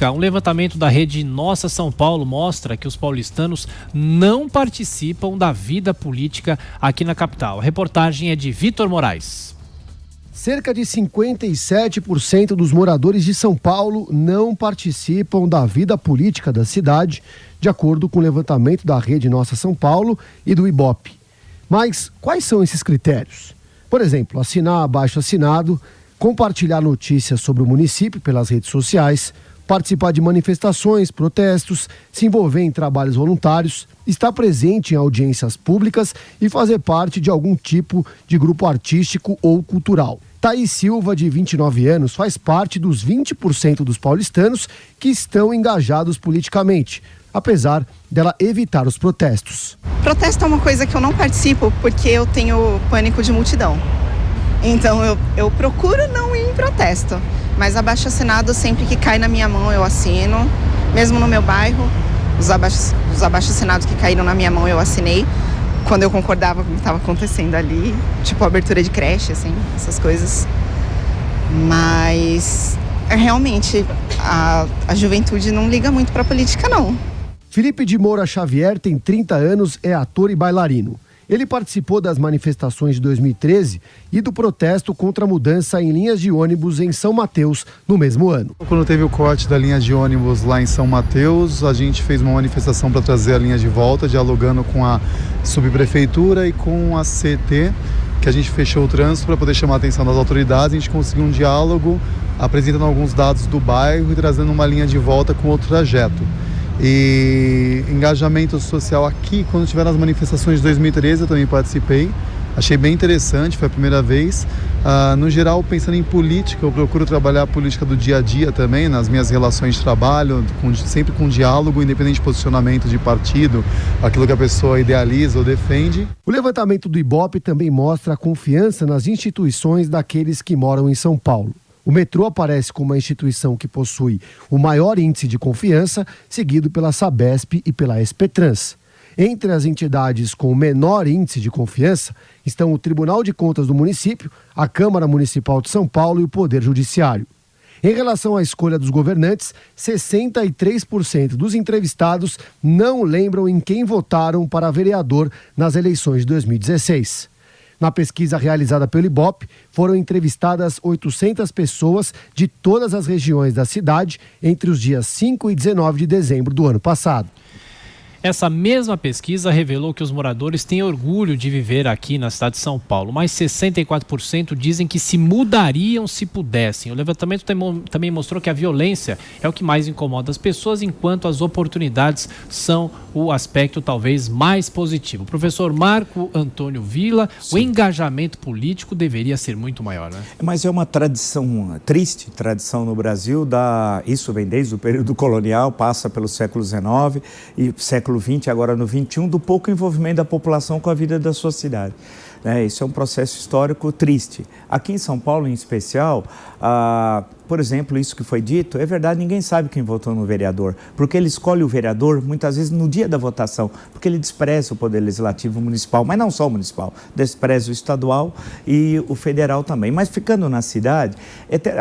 política. Um levantamento da rede Nossa São Paulo mostra que os paulistanos não participam da vida política aqui na capital. A reportagem é de Vitor Moraes. Cerca de 57% dos moradores de São Paulo não participam da vida política da cidade, de acordo com o levantamento da rede Nossa São Paulo e do Ibope. Mas quais são esses critérios? Por exemplo, assinar abaixo-assinado, compartilhar notícias sobre o município pelas redes sociais, participar de manifestações, protestos, se envolver em trabalhos voluntários, estar presente em audiências públicas e fazer parte de algum tipo de grupo artístico ou cultural. Thaís Silva, de 29 anos, faz parte dos 20% dos paulistanos que estão engajados politicamente, apesar dela evitar os protestos. Protesto é uma coisa que eu não participo porque eu tenho pânico de multidão. Então eu procuro não ir em protesto. Mas abaixo-assinado, sempre que cai na minha mão, eu assino. Mesmo no meu bairro, os abaixo-assinados que caíram na minha mão, eu assinei. Quando eu concordava com o que estava acontecendo ali. Tipo, abertura de creche, assim, essas coisas. Mas, realmente, a juventude não liga muito para política, não. Felipe de Moura Xavier tem 30 anos, é ator e bailarino. Ele participou das manifestações de 2013 e do protesto contra a mudança em linhas de ônibus em São Mateus no mesmo ano. Quando teve o corte da linha de ônibus lá em São Mateus, a gente fez uma manifestação para trazer a linha de volta, dialogando com a subprefeitura e com a CT, que a gente fechou o trânsito para poder chamar a atenção das autoridades. A gente conseguiu um diálogo, apresentando alguns dados do bairro e trazendo uma linha de volta com outro trajeto. E engajamento social aqui, quando tiveram as manifestações de 2013, eu também participei. Achei bem interessante, foi a primeira vez. No geral, pensando em política, eu procuro trabalhar a política do dia a dia também, nas minhas relações de trabalho, sempre com diálogo, independente de posicionamento de partido, aquilo que a pessoa idealiza ou defende. O levantamento do Ibope também mostra a confiança nas instituições daqueles que moram em São Paulo. O metrô aparece como a instituição que possui o maior índice de confiança, seguido pela Sabesp e pela SP-Trans. Entre as entidades com o menor índice de confiança estão o Tribunal de Contas do município, a Câmara Municipal de São Paulo e o Poder Judiciário. Em relação à escolha dos governantes, 63% dos entrevistados não lembram em quem votaram para vereador nas eleições de 2016. Na pesquisa realizada pelo Ibope, foram entrevistadas 800 pessoas de todas as regiões da cidade entre os dias 5 e 19 de dezembro do ano passado. Essa mesma pesquisa revelou que os moradores têm orgulho de viver aqui na cidade de São Paulo, mas 64% dizem que se mudariam se pudessem. O levantamento também mostrou que a violência é o que mais incomoda as pessoas, enquanto as oportunidades são o aspecto talvez mais positivo. Professor Marco Antônio Villa, sim, o engajamento político deveria ser muito maior, né? Mas é uma tradição, triste tradição no Brasil, isso vem desde o período colonial, passa pelo século XIX e século XX, agora no XXI, do pouco envolvimento da população com a vida da sua cidade. Isso é um processo histórico triste. Aqui em São Paulo, em especial, por exemplo, isso que foi dito, é verdade, ninguém sabe quem votou no vereador, porque ele escolhe o vereador, muitas vezes, no dia da votação, porque ele despreza o poder legislativo municipal, mas não só o municipal, despreza o estadual e o federal também. Mas ficando na cidade,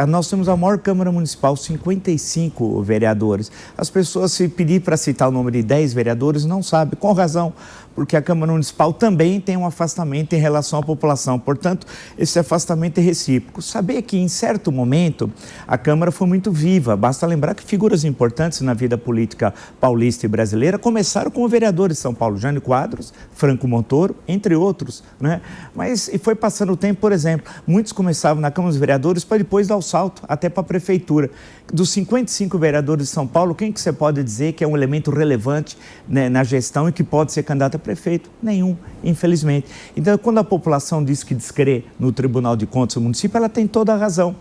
nós temos a maior Câmara Municipal, 55 vereadores. As pessoas, se pedir para citar o nome de 10 vereadores, não sabem, com razão, porque a Câmara Municipal também tem um afastamento em relação à população. Portanto, esse afastamento é recíproco. Saber que, em certo momento, a Câmara foi muito viva. Basta lembrar que figuras importantes na vida política paulista e brasileira começaram como vereadores de São Paulo, Jânio Quadros, Franco Montoro, entre outros, né? Mas e foi passando o tempo, por exemplo, muitos começavam na Câmara dos Vereadores para depois dar o salto até para a Prefeitura. Dos 55 vereadores de São Paulo, quem que você pode dizer que é um elemento relevante, né, na gestão e que pode ser candidato a prefeito? Nenhum, infelizmente. Então, quando a população diz que descrê no Tribunal de Contas do município, ela tem toda a razão.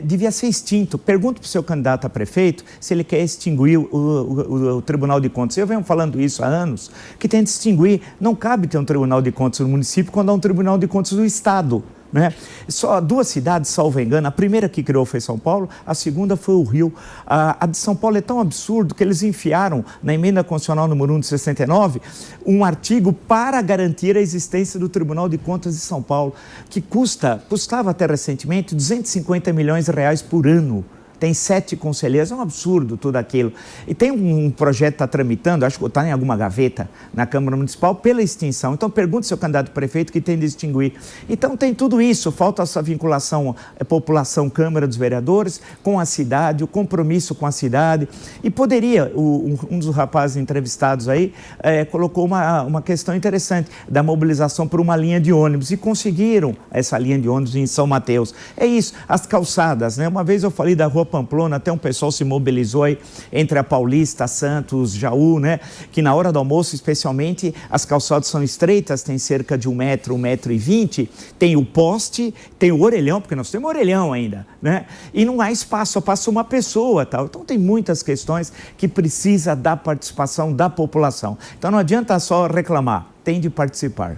Devia ser extinto. Pergunto para o seu candidato a prefeito se ele quer extinguir o Tribunal de Contas. Eu venho falando isso há anos, que tem de extinguir. Não cabe ter um Tribunal de Contas no município quando há um Tribunal de Contas do Estado. Né? Só 2 cidades, salvo engano, a primeira que criou foi São Paulo, a segunda foi o Rio. A de São Paulo é tão absurdo que eles enfiaram na emenda constitucional número 1 de 69 um artigo para garantir a existência do Tribunal de Contas de São Paulo, que custava até recentemente 250 milhões de reais por ano. tem 7 conselheiros, é um absurdo tudo aquilo. E tem um projeto que está tramitando, acho que está em alguma gaveta na Câmara Municipal, pela extinção. Então pergunte ao seu candidato a prefeito que tem de extinguir. Então tem tudo isso, falta essa vinculação população Câmara dos Vereadores com a cidade, o compromisso com a cidade. E poderia, um dos rapazes entrevistados aí, colocou uma questão interessante da mobilização por uma linha de ônibus e conseguiram essa linha de ônibus em São Mateus. É isso, as calçadas, né? Uma vez eu falei da Rua Pamplona, até um pessoal se mobilizou aí entre a Paulista, Santos, Jaú, né? Que na hora do almoço, especialmente, as calçadas são estreitas, tem cerca de 1 metro, 1,20 m, tem o poste, tem o orelhão, porque nós temos orelhão ainda, né? E não há espaço, só passa uma pessoa, tal. Então tem muitas questões que precisa da participação da população. Então não adianta só reclamar, tem de participar.